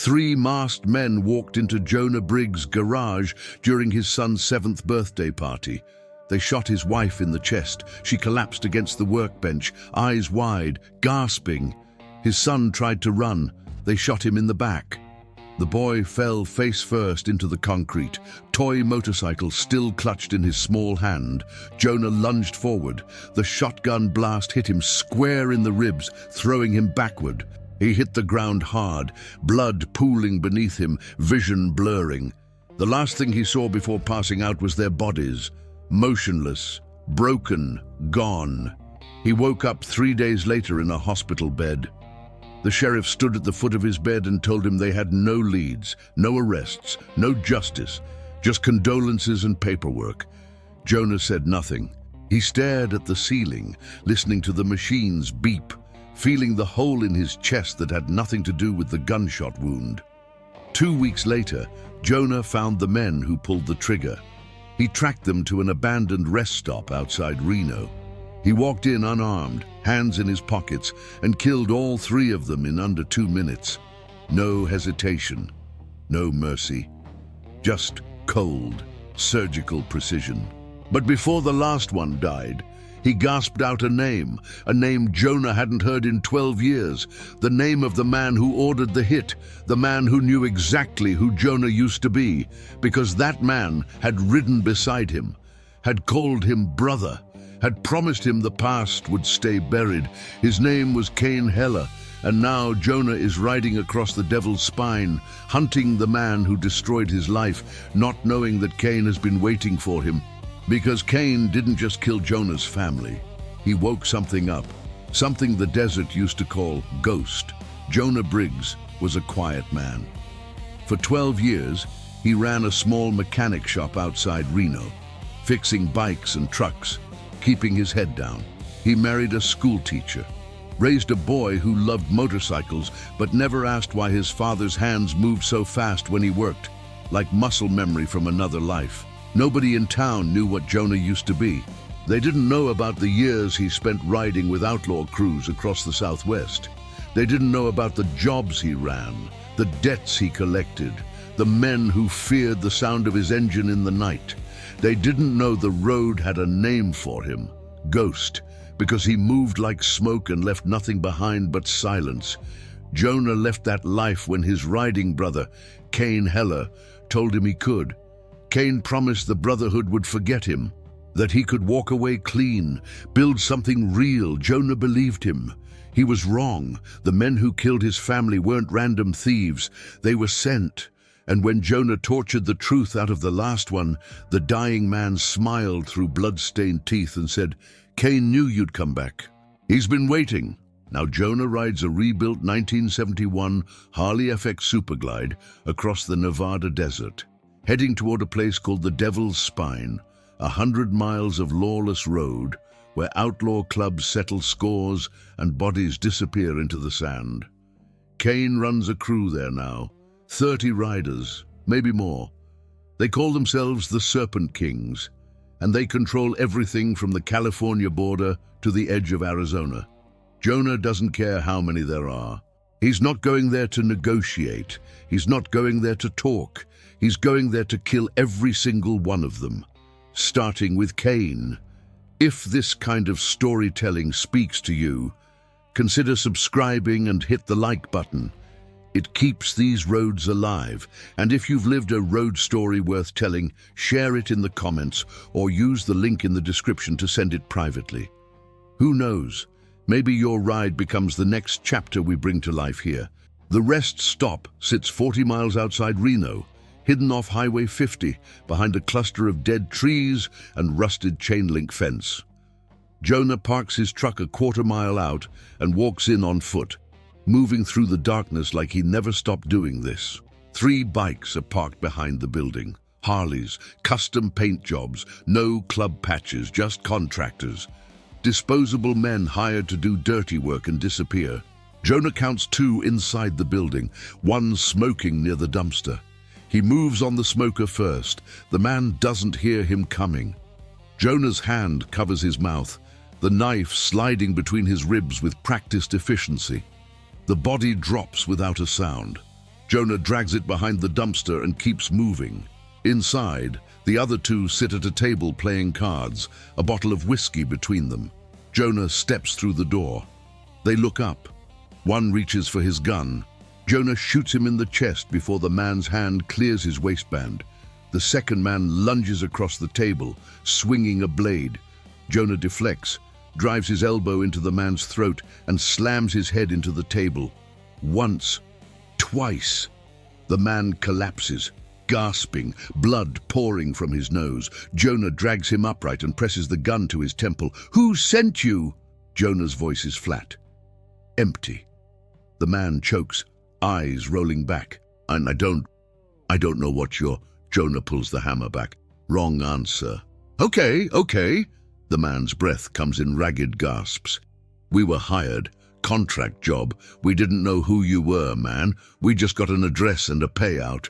3 masked men walked into Jonah Briggs' garage during his son's 7th birthday party. They shot his wife in the chest. She collapsed against the workbench, eyes wide, gasping. His son tried to run. They shot him in the back. The boy fell face first into the concrete, toy motorcycle still clutched in his small hand. Jonah lunged forward. The shotgun blast hit him square in the ribs, throwing him backward. He hit the ground hard, blood pooling beneath him, vision blurring. The last thing he saw before passing out was their bodies, motionless, broken, gone. He woke up 3 days later in a hospital bed. The sheriff stood at the foot of his bed and told him they had no leads, no arrests, no justice, just condolences and paperwork. Jonah said nothing. He stared at the ceiling, listening to the machines beep, feeling the hole in his chest that had nothing to do with the gunshot wound. 2 weeks later, Jonah found the men who pulled the trigger. He tracked them to an abandoned rest stop outside Reno. He walked in unarmed, hands in his pockets, and killed all 3 of them in under 2 minutes. No hesitation, no mercy, just cold, surgical precision. But before the last one died, he gasped out a name Jonah hadn't heard in 12 years, the name of the man who ordered the hit, the man who knew exactly who Jonah used to be, because that man had ridden beside him, had called him brother, had promised him the past would stay buried. His name was Kane Heller, and now Jonah is riding across the devil's spine, hunting the man who destroyed his life, not knowing that Kane has been waiting for him. Because Kane didn't just kill Jonah's family. He woke something up, something the desert used to call ghost. Jonah Briggs was a quiet man. For 12 years, he ran a small mechanic shop outside Reno, fixing bikes and trucks, keeping his head down. He married a school teacher, raised a boy who loved motorcycles but never asked why his father's hands moved so fast when he worked, like muscle memory from another life. Nobody in town knew what Jonah used to be. They didn't know about the years he spent riding with outlaw crews across the Southwest. They didn't know about the jobs he ran, the debts he collected, the men who feared the sound of his engine in the night. They didn't know the road had a name for him, Ghost, because he moved like smoke and left nothing behind but silence. Jonah left that life when his riding brother, Kane Heller, told him he could. Kane promised the Brotherhood would forget him, that he could walk away clean, build something real. Jonah believed him. He was wrong. The men who killed his family weren't random thieves. They were sent. And when Jonah tortured the truth out of the last one, the dying man smiled through blood-stained teeth and said, "Kane knew you'd come back. He's been waiting." Now Jonah rides a rebuilt 1971 Harley FX Superglide across the Nevada desert, heading toward a place called the Devil's Spine, 100 miles of lawless road where outlaw clubs settle scores and bodies disappear into the sand. Kane runs a crew there now, 30 riders, maybe more. They call themselves the Serpent Kings, and they control everything from the California border to the edge of Arizona. Jonah doesn't care how many there are. He's not going there to negotiate. He's not going there to talk. He's going there to kill every single one of them, starting with Kane. If this kind of storytelling speaks to you, consider subscribing and hit the like button. It keeps these roads alive, and if you've lived a road story worth telling, share it in the comments or use the link in the description to send it privately. Who knows? Maybe your ride becomes the next chapter we bring to life here. The rest stop sits 40 miles outside Reno, hidden off Highway 50 behind a cluster of dead trees and rusted chain-link fence. Jonah parks his truck a quarter-mile out and walks in on foot, moving through the darkness like he never stopped doing this. 3 bikes are parked behind the building. Harleys, custom paint jobs, no club patches, just contractors. Disposable men hired to do dirty work and disappear. Jonah counts 2 inside the building, 1 smoking near the dumpster. He moves on the smoker first. The man doesn't hear him coming. Jonah's hand covers his mouth, the knife sliding between his ribs with practiced efficiency. The body drops without a sound. Jonah drags it behind the dumpster and keeps moving. Inside, the other two sit at a table playing cards, a bottle of whiskey between them. Jonah steps through the door. They look up. One reaches for his gun. Jonah shoots him in the chest before the man's hand clears his waistband. The second man lunges across the table, swinging a blade. Jonah deflects, drives his elbow into the man's throat, and slams his head into the table. Once, twice. The man collapses, gasping, blood pouring from his nose. Jonah drags him upright and presses the gun to his temple. "Who sent you?" Jonah's voice is flat. Empty. The man chokes, eyes rolling back. I don't know what you're... Jonah pulls the hammer back. "Wrong answer." Okay. The man's breath comes in ragged gasps. "We were hired. Contract job. We didn't know who you were, man. We just got an address and a payout."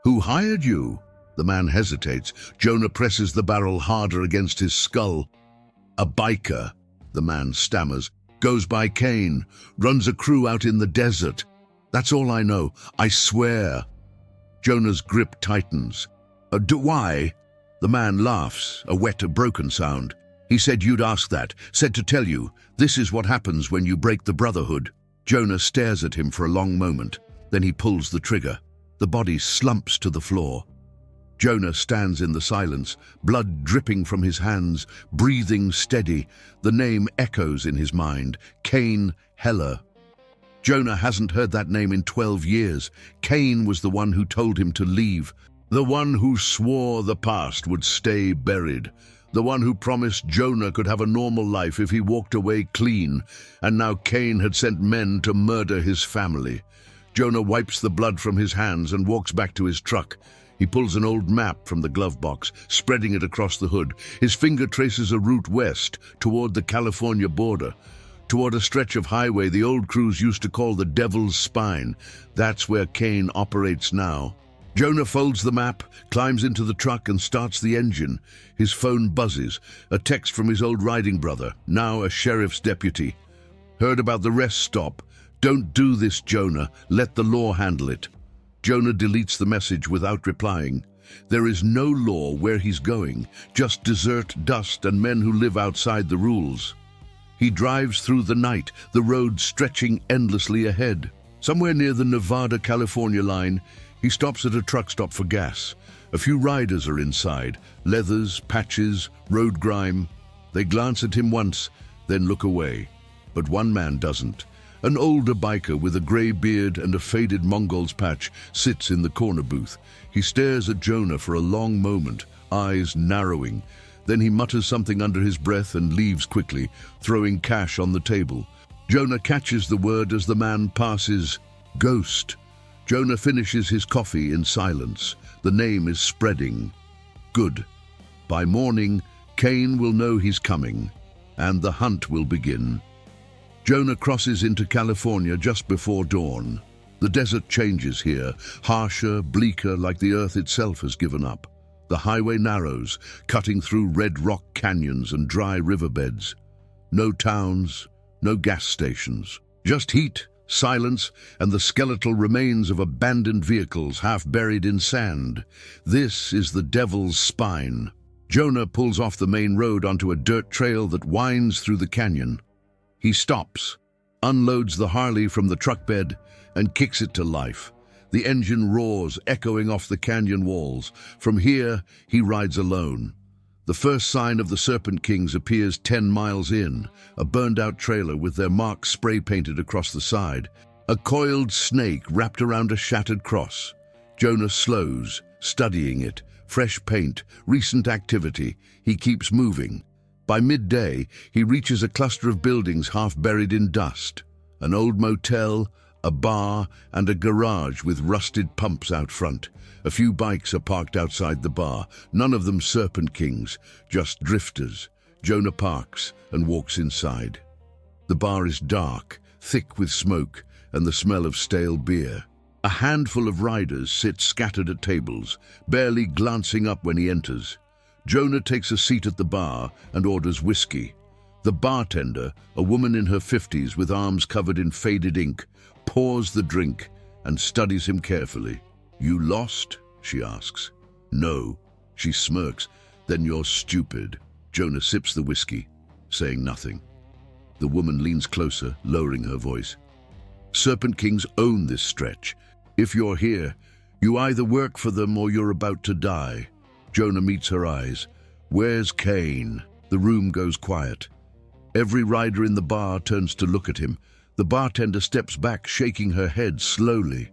"Who hired you?" The man hesitates. Jonah presses the barrel harder against his skull. "A biker," the man stammers. "Goes by Kane. Runs a crew out in the desert. That's all I know. I swear." Jonah's grip tightens. Why?" The man laughs, a wet, broken sound. "He said you'd ask that. Said to tell you. This is what happens when you break the Brotherhood." Jonah stares at him for a long moment. Then he pulls the trigger. The body slumps to the floor. Jonah stands in the silence, blood dripping from his hands, breathing steady. The name echoes in his mind. Kane Heller. Jonah hasn't heard that name in 12 years. Kane was the one who told him to leave. The one who swore the past would stay buried. The one who promised Jonah could have a normal life if he walked away clean. And now Kane had sent men to murder his family. Jonah wipes the blood from his hands and walks back to his truck. He pulls an old map from the glove box, spreading it across the hood. His finger traces a route west, toward the California border. Toward a stretch of highway the old crews used to call the Devil's Spine. That's where Kane operates now. Jonah folds the map, climbs into the truck and starts the engine. His phone buzzes, a text from his old riding brother, now a sheriff's deputy. "Heard about the rest stop. Don't do this, Jonah. Let the law handle it." Jonah deletes the message without replying. There is no law where he's going, just desert, dust, and men who live outside the rules. He drives through the night, the road stretching endlessly ahead. Somewhere near the Nevada-California line, he stops at a truck stop for gas. A few riders are inside, leathers, patches, road grime. They glance at him once, then look away. But one man doesn't. An older biker with a grey beard and a faded Mongol's patch sits in the corner booth. He stares at Jonah for a long moment, eyes narrowing. Then he mutters something under his breath and leaves quickly, throwing cash on the table. Jonah catches the word as the man passes. Ghost. Jonah finishes his coffee in silence. The name is spreading. Good. By morning, Kane will know he's coming, and the hunt will begin. Jonah crosses into California just before dawn. The desert changes here, harsher, bleaker, like the earth itself has given up. The highway narrows, cutting through red rock canyons and dry riverbeds. No towns, no gas stations. Just heat, silence, and the skeletal remains of abandoned vehicles half buried in sand. This is the Devil's Spine. Jonah pulls off the main road onto a dirt trail that winds through the canyon. He stops, unloads the Harley from the truck bed, and kicks it to life. The engine roars, echoing off the canyon walls. From here, he rides alone. The first sign of the Serpent Kings appears 10 miles in, a burned-out trailer with their marks spray-painted across the side. A coiled snake wrapped around a shattered cross. Jonah slows, studying it. Fresh paint, recent activity. He keeps moving. By midday, he reaches a cluster of buildings half buried in dust. An old motel, a bar, and a garage with rusted pumps out front. A few bikes are parked outside the bar, none of them Serpent Kings, just drifters. Jonah parks and walks inside. The bar is dark, thick with smoke, and the smell of stale beer. A handful of riders sit scattered at tables, barely glancing up when he enters. Jonah takes a seat at the bar and orders whiskey. The bartender, a woman in her 50s with arms covered in faded ink, pours the drink and studies him carefully. "You lost?" she asks. "No." She smirks. "Then you're stupid." Jonah sips the whiskey, saying nothing. The woman leans closer, lowering her voice. "Serpent Kings own this stretch. If you're here, you either work for them or you're about to die." Jonah meets her eyes. "Where's Kane?" The room goes quiet. Every rider in the bar turns to look at him. The bartender steps back, shaking her head slowly.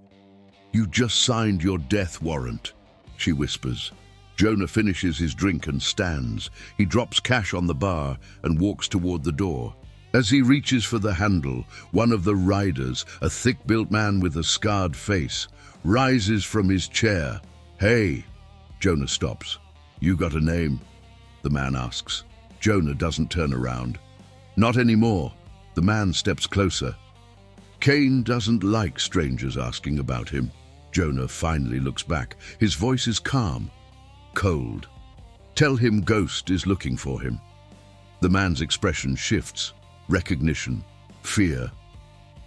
"You just signed your death warrant," she whispers. Jonah finishes his drink and stands. He drops cash on the bar and walks toward the door. As he reaches for the handle, one of the riders, a thick-built man with a scarred face, rises from his chair. "Hey!" Jonah stops. "You got a name?" the man asks. Jonah doesn't turn around. "Not anymore." The man steps closer. Kane doesn't like strangers asking about him. Jonah finally looks back. His voice is calm, cold. "Tell him Ghost is looking for him." The man's expression shifts. Recognition, fear.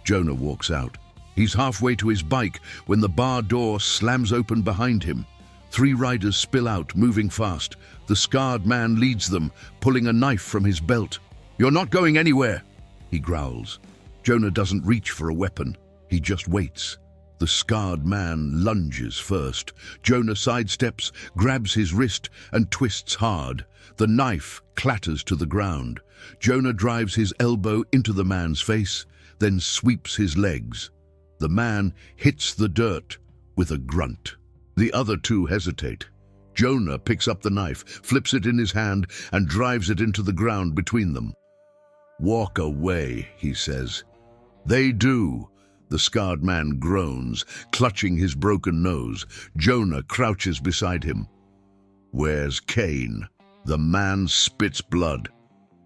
Jonah walks out. He's halfway to his bike when the bar door slams open behind him. 3 riders spill out, moving fast. The scarred man leads them, pulling a knife from his belt. "You're not going anywhere," he growls. Jonah doesn't reach for a weapon. He just waits. The scarred man lunges first. Jonah sidesteps, grabs his wrist, and twists hard. The knife clatters to the ground. Jonah drives his elbow into the man's face, then sweeps his legs. The man hits the dirt with a grunt. The other 2 hesitate. Jonah picks up the knife, flips it in his hand, and drives it into the ground between them. "Walk away," he says. "They do." The scarred man groans, clutching his broken nose. Jonah crouches beside him. "Where's Kane?" The man spits blood.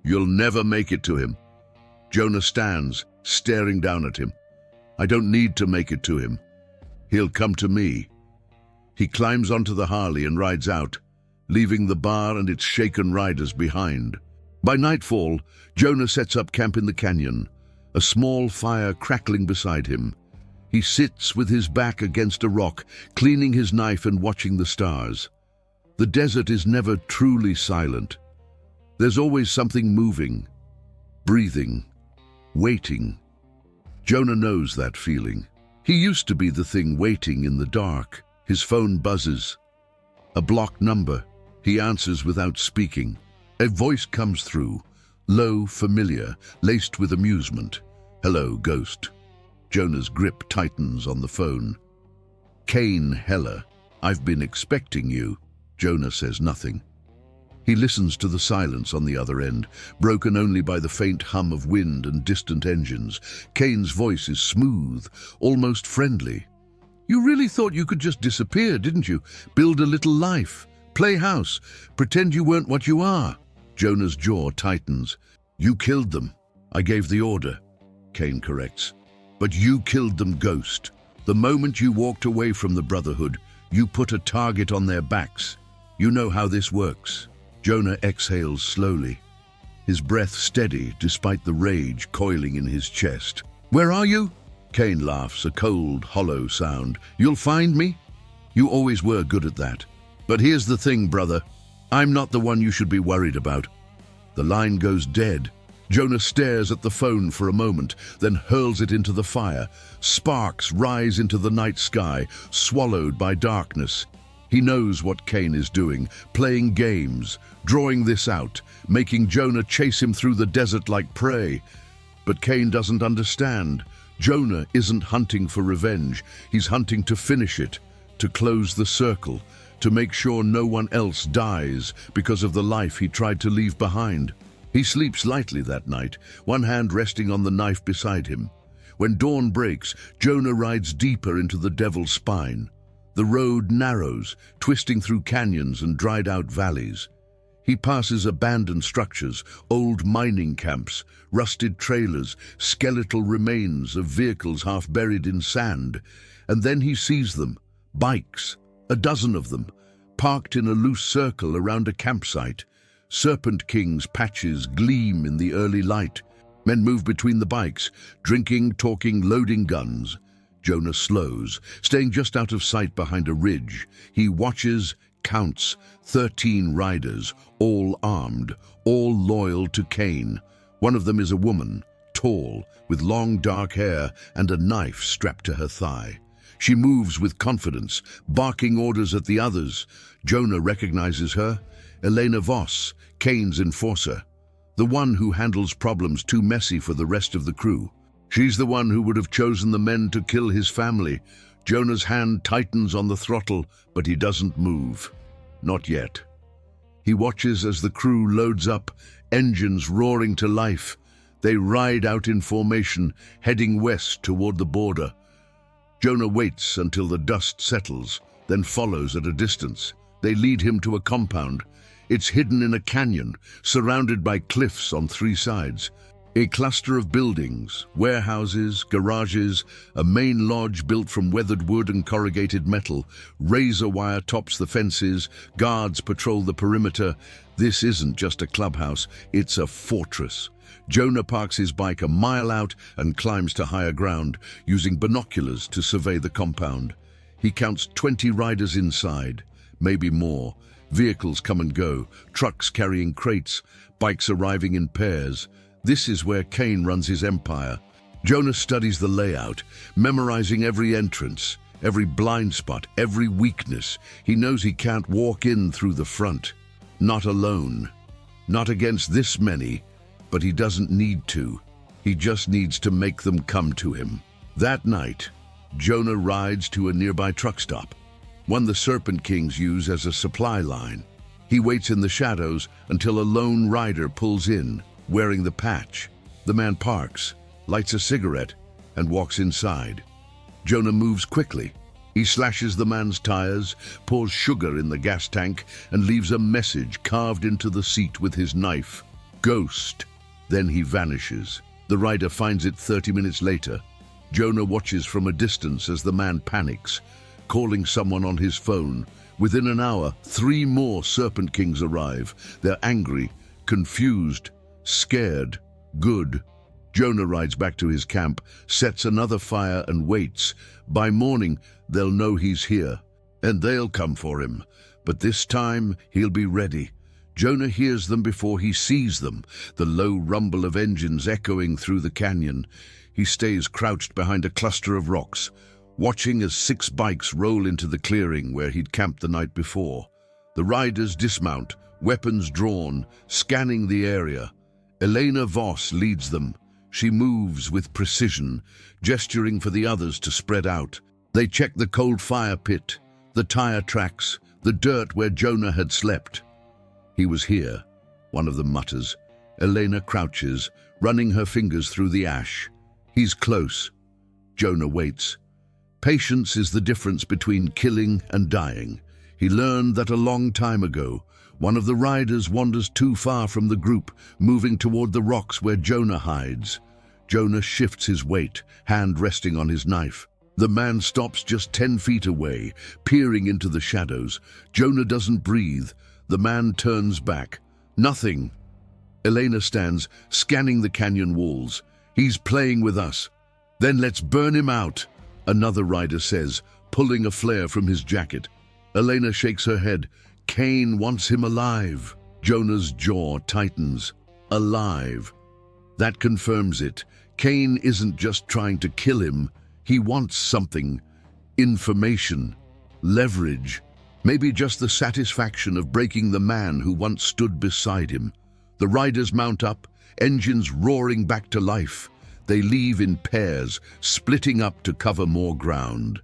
"You'll never make it to him." Jonah stands, staring down at him. "I don't need to make it to him. He'll come to me." He climbs onto the Harley and rides out, leaving the bar and its shaken riders behind. By nightfall, Jonah sets up camp in the canyon, a small fire crackling beside him. He sits with his back against a rock, cleaning his knife and watching the stars. The desert is never truly silent. There's always something moving, breathing, waiting. Jonah knows that feeling. He used to be the thing waiting in the dark. His phone buzzes. A blocked number. He answers without speaking. A voice comes through, low, familiar, laced with amusement. "Hello, Ghost." Jonah's grip tightens on the phone. "Kane Heller, I've been expecting you." Jonah says nothing. He listens to the silence on the other end, broken only by the faint hum of wind and distant engines. Kane's voice is smooth, almost friendly. "You really thought you could just disappear, didn't you? Build a little life, play house, pretend you weren't what you are." Jonah's jaw tightens. "You killed them. I gave the order," Kane corrects. "But you killed them, Ghost. The moment you walked away from the Brotherhood, you put a target on their backs. You know how this works." Jonah exhales slowly, his breath steady despite the rage coiling in his chest. "Where are you?" Kane laughs, a cold, hollow sound. "You'll find me? You always were good at that. But here's the thing, brother. I'm not the one you should be worried about." The line goes dead. Jonah stares at the phone for a moment, then hurls it into the fire. Sparks rise into the night sky, swallowed by darkness. He knows what Kane is doing, playing games, drawing this out, making Jonah chase him through the desert like prey. But Kane doesn't understand. Jonah isn't hunting for revenge. He's hunting to finish it, to close the circle, to make sure no one else dies because of the life he tried to leave behind. He sleeps lightly that night, one hand resting on the knife beside him. When dawn breaks, Jonah rides deeper into the devil's spine. The road narrows, twisting through canyons and dried-out valleys. He passes abandoned structures, old mining camps, rusted trailers, skeletal remains of vehicles half buried in sand. And then he sees them, bikes, a dozen of them, parked in a loose circle around a campsite. Serpent King's patches gleam in the early light. Men move between the bikes, drinking, talking, loading guns. Jonah slows, staying just out of sight behind a ridge. He watches, counts 13 riders, all armed, all loyal to Cain. One of them is a woman, tall, with long dark hair and a knife strapped to her thigh. She moves with confidence, barking orders at the others. Jonah recognizes her. Elena Voss, Cain's enforcer. The one who handles problems too messy for the rest of the crew. She's the one who would have chosen the men to kill his family. Jonah's hand tightens on the throttle, but he doesn't move. Not yet. He watches as the crew loads up, engines roaring to life. They ride out in formation, heading west toward the border. Jonah waits until the dust settles, then follows at a distance. They lead him to a compound. It's hidden in a canyon, surrounded by cliffs on 3 sides. A cluster of buildings, warehouses, garages, a main lodge built from weathered wood and corrugated metal. Razor wire tops the fences, guards patrol the perimeter. This isn't just a clubhouse, it's a fortress. Jonah parks his bike a mile out and climbs to higher ground, using binoculars to survey the compound. He counts 20 riders inside, maybe more. Vehicles come and go, trucks carrying crates, bikes arriving in pairs. This is where Cain runs his empire. Jonah studies the layout, memorizing every entrance, every blind spot, every weakness. He knows he can't walk in through the front. Not alone. Not against this many, but he doesn't need to. He just needs to make them come to him. That night, Jonah rides to a nearby truck stop, one the Serpent Kings use as a supply line. He waits in the shadows until a lone rider pulls in, wearing the patch. The man parks, lights a cigarette, and walks inside. Jonah moves quickly. He slashes the man's tires, pours sugar in the gas tank, and leaves a message carved into the seat with his knife. Ghost. Then he vanishes. The rider finds it 30 minutes later. Jonah watches from a distance as the man panics, calling someone on his phone. Within an hour, 3 more Serpent Kings arrive. They're angry, confused, scared, good. Jonah rides back to his camp, sets another fire and waits. By morning, they'll know he's here, and they'll come for him. But this time, he'll be ready. Jonah hears them before he sees them, the low rumble of engines echoing through the canyon. He stays crouched behind a cluster of rocks, watching as 6 bikes roll into the clearing where he'd camped the night before. The riders dismount, weapons drawn, scanning the area. Elena Voss leads them. She moves with precision, gesturing for the others to spread out. They check the cold fire pit, the tire tracks, the dirt where Jonah had slept. He was here, one of them mutters. Elena crouches, running her fingers through the ash. He's close. Jonah waits. Patience is the difference between killing and dying. He learned that a long time ago. One of the riders wanders too far from the group, moving toward the rocks where Jonah hides. Jonah shifts his weight, hand resting on his knife. The man stops just 10 feet away, peering into the shadows. Jonah doesn't breathe. The man turns back. Nothing. Elena stands, scanning the canyon walls. He's playing with us. Then let's burn him out, another rider says, pulling a flare from his jacket. Elena shakes her head. Cain wants him alive. Jonah's jaw tightens. Alive. That confirms it. Cain isn't just trying to kill him. He wants something. Information. Leverage. Maybe just the satisfaction of breaking the man who once stood beside him. The riders mount up, engines roaring back to life. They leave in pairs, splitting up to cover more ground.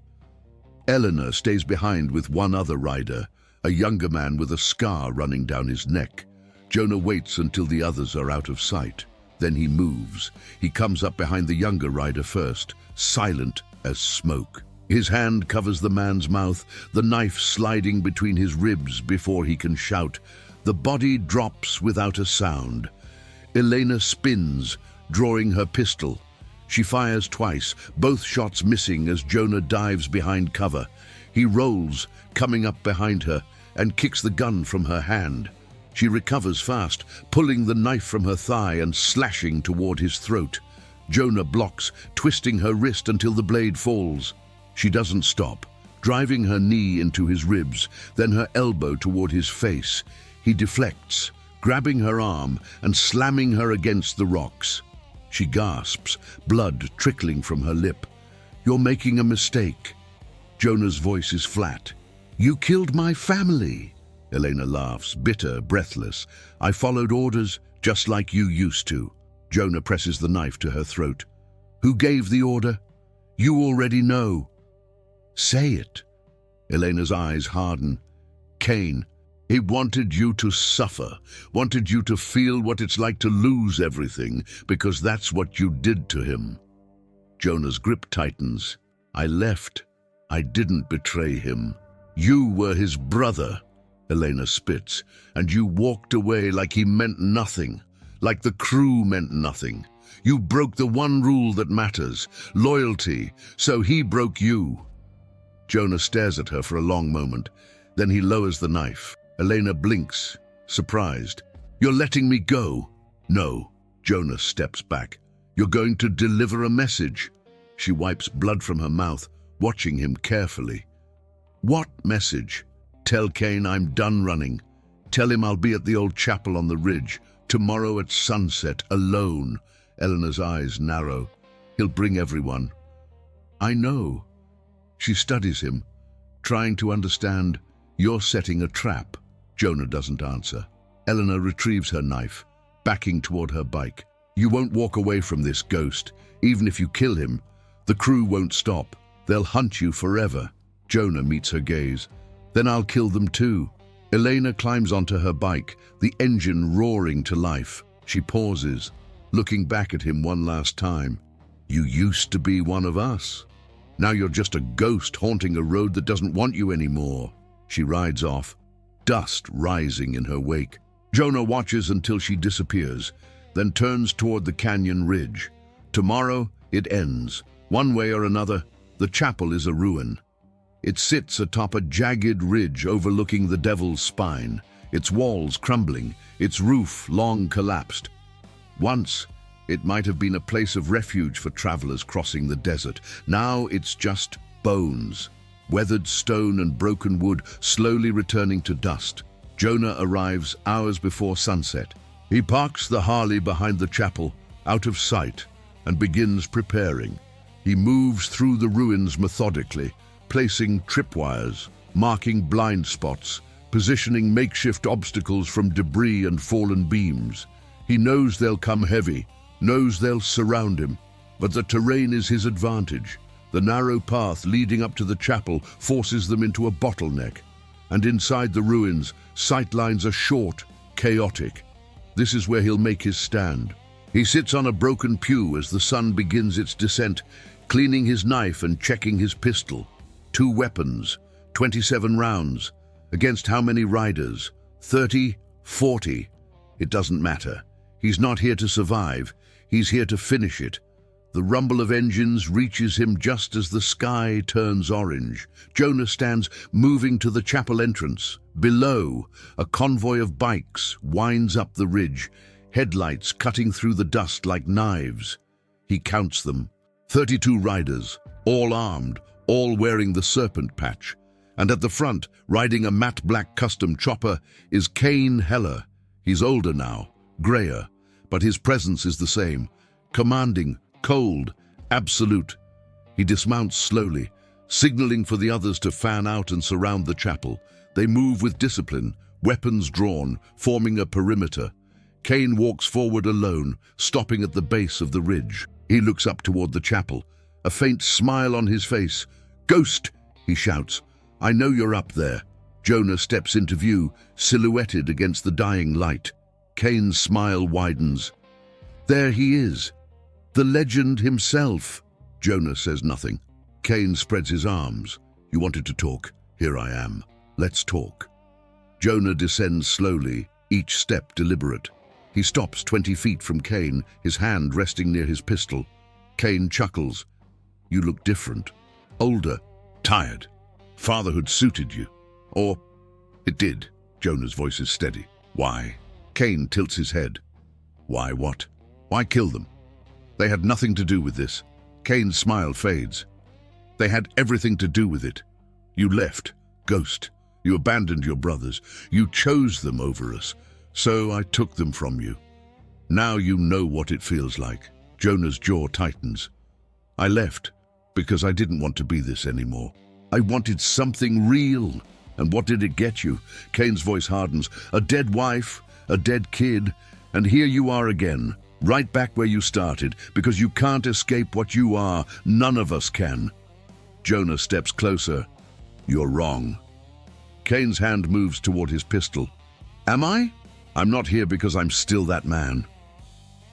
Eleanor stays behind with one other rider, a younger man with a scar running down his neck. Jonah waits until the others are out of sight. Then he moves. He comes up behind the younger rider first, silent as smoke. His hand covers the man's mouth, the knife sliding between his ribs before he can shout. The body drops without a sound. Elena spins, drawing her pistol. She fires twice, both shots missing as Jonah dives behind cover. He rolls, coming up behind her, and kicks the gun from her hand. She recovers fast, pulling the knife from her thigh and slashing toward his throat. Jonah blocks, twisting her wrist until the blade falls. She doesn't stop, driving her knee into his ribs, then her elbow toward his face. He deflects, grabbing her arm and slamming her against the rocks. She gasps, blood trickling from her lip. "You're making a mistake." Jonah's voice is flat. "You killed my family." Elena laughs, bitter, breathless. "I followed orders just like you used to." Jonah presses the knife to her throat. "Who gave the order? You already know." "Say it." Elena's eyes harden. "Cain. He wanted you to suffer, wanted you to feel what it's like to lose everything, because that's what you did to him." Jonah's grip tightens. "I left. I didn't betray him. You were his brother," Elena spits, "and you walked away like he meant nothing, like the crew meant nothing. You broke the one rule that matters, loyalty, so he broke you." Jonah stares at her for a long moment. Then he lowers the knife. Elena blinks, surprised. "You're letting me go?" "No." Jonah steps back. "You're going to deliver a message." She wipes blood from her mouth, watching him carefully. "What message?" "Tell Cain I'm done running. Tell him I'll be at the old chapel on the ridge, tomorrow at sunset, alone." Eleanor's eyes narrow. "He'll bring everyone." "I know." She studies him, trying to understand. "You're setting a trap." Jonah doesn't answer. Eleanor retrieves her knife, backing toward her bike. "You won't walk away from this ghost. Even if you kill him, the crew won't stop. They'll hunt you forever." Jonah meets her gaze. "Then I'll kill them too." Elena climbs onto her bike, the engine roaring to life. She pauses, looking back at him one last time. "You used to be one of us. Now you're just a ghost haunting a road that doesn't want you anymore." She rides off, dust rising in her wake. Jonah watches until she disappears, then turns toward the canyon ridge. Tomorrow it ends. One way or another, the chapel is a ruin. It sits atop a jagged ridge overlooking the Devil's Spine, its walls crumbling, its roof long collapsed. Once, it might have been a place of refuge for travelers crossing the desert. Now it's just bones, weathered stone and broken wood slowly returning to dust. Jonah arrives hours before sunset. He parks the Harley behind the chapel, out of sight, and begins preparing. He moves through the ruins methodically, placing tripwires, marking blind spots, positioning makeshift obstacles from debris and fallen beams. He knows they'll come heavy, knows they'll surround him, but the terrain is his advantage. The narrow path leading up to the chapel forces them into a bottleneck, and inside the ruins, sightlines are short, chaotic. This is where he'll make his stand. He sits on a broken pew as the sun begins its descent, cleaning his knife and checking his pistol. 2 weapons, 27 rounds. Against how many riders? 30, 40? It doesn't matter. He's not here to survive. He's here to finish it. The rumble of engines reaches him just as the sky turns orange. Jonah stands moving to the chapel entrance. Below, a convoy of bikes winds up the ridge, headlights cutting through the dust like knives. He counts them. 32 riders, all armed, all wearing the serpent patch. And at the front, riding a matte black custom chopper, is Cain Heller. He's older now, grayer, but his presence is the same. Commanding, cold, absolute. He dismounts slowly, signaling for the others to fan out and surround the chapel. They move with discipline, weapons drawn, forming a perimeter. Cain walks forward alone, stopping at the base of the ridge. He looks up toward the chapel, a faint smile on his face. "Ghost!" he shouts. "I know you're up there." Jonah steps into view, silhouetted against the dying light. Cain's smile widens. "There he is. The legend himself." Jonah says nothing. Cain spreads his arms. "You wanted to talk. Here I am. Let's talk." Jonah descends slowly, each step deliberate. He stops 20 feet from Cain, his hand resting near his pistol. Cain chuckles. "You look different. Older. Tired. Fatherhood suited you. Or it did." Jonah's voice is steady. "Why?" Cain tilts his head. "Why what? Why kill them?" They had nothing to do with this. Kane's smile fades. They had everything to do with it. You left, Ghost. You abandoned your brothers. You chose them over us. So I took them from you. Now you know what it feels like. Jonah's jaw tightens. I left because I didn't want to be this anymore. I wanted something real. And what did it get you? Kane's voice hardens. A dead wife, a dead kid, and here you are again, right back where you started, because you can't escape what you are. None of us can. Jonah steps closer. You're wrong. Kane's hand moves toward his pistol. Am I? I'm not here because I'm still that man.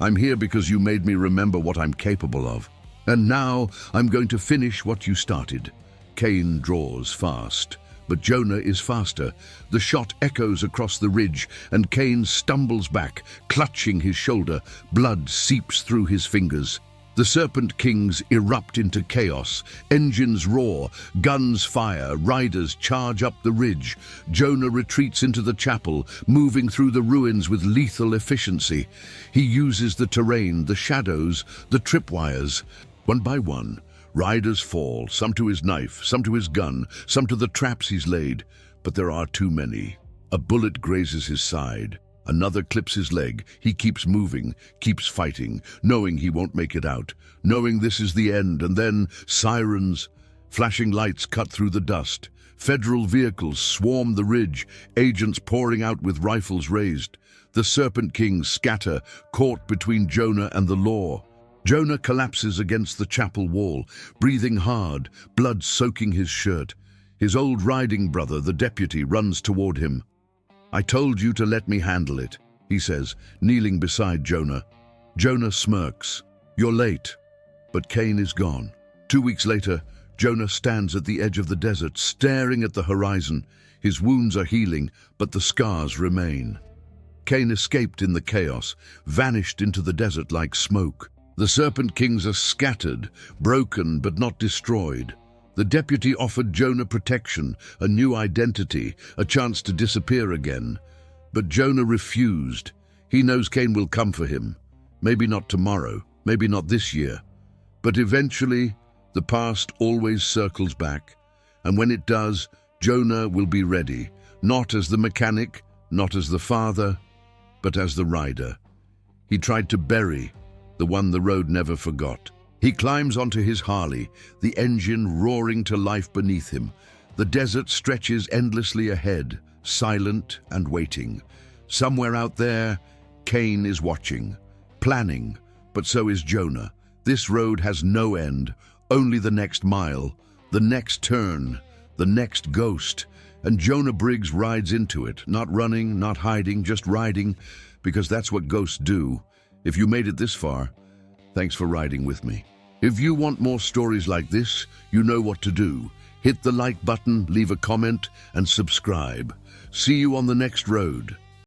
I'm here because you made me remember what I'm capable of. And now I'm going to finish what you started. Kane draws fast, but Jonah is faster. The shot echoes across the ridge, and Kane stumbles back, clutching his shoulder. Blood seeps through his fingers. The Serpent Kings erupt into chaos. Engines roar, guns fire, riders charge up the ridge. Jonah retreats into the chapel, moving through the ruins with lethal efficiency. He uses the terrain, the shadows, the tripwires. One by one, riders fall, some to his knife, some to his gun, some to the traps he's laid. But there are too many. A bullet grazes his side. Another clips his leg. He keeps moving, keeps fighting, knowing he won't make it out, knowing this is the end. And then sirens, flashing lights cut through the dust. Federal vehicles swarm the ridge, agents pouring out with rifles raised. The Serpent Kings scatter, caught between Jonah and the law. Jonah collapses against the chapel wall, breathing hard, blood soaking his shirt. His old riding brother, the deputy, runs toward him. I told you to let me handle it, he says, kneeling beside Jonah. Jonah smirks. You're late. But Kane is gone. 2 weeks later, Jonah stands at the edge of the desert, staring at the horizon. His wounds are healing, but the scars remain. Kane escaped in the chaos, vanished into the desert like smoke. The Serpent Kings are scattered, broken but not destroyed. The deputy offered Jonah protection, a new identity, a chance to disappear again. But Jonah refused. He knows Kane will come for him. Maybe not tomorrow, maybe not this year. But eventually, the past always circles back. And when it does, Jonah will be ready, not as the mechanic, not as the father, but as the rider. He tried to bury the one the road never forgot. He climbs onto his Harley, the engine roaring to life beneath him. The desert stretches endlessly ahead, silent and waiting. Somewhere out there, Kane is watching, planning, but so is Jonah. This road has no end, only the next mile, the next turn, the next ghost. And Jonah Briggs rides into it, not running, not hiding, just riding, because that's what ghosts do. If you made it this far, thanks for riding with me. If you want more stories like this, you know what to do. Hit the like button, leave a comment, and subscribe. See you on the next road.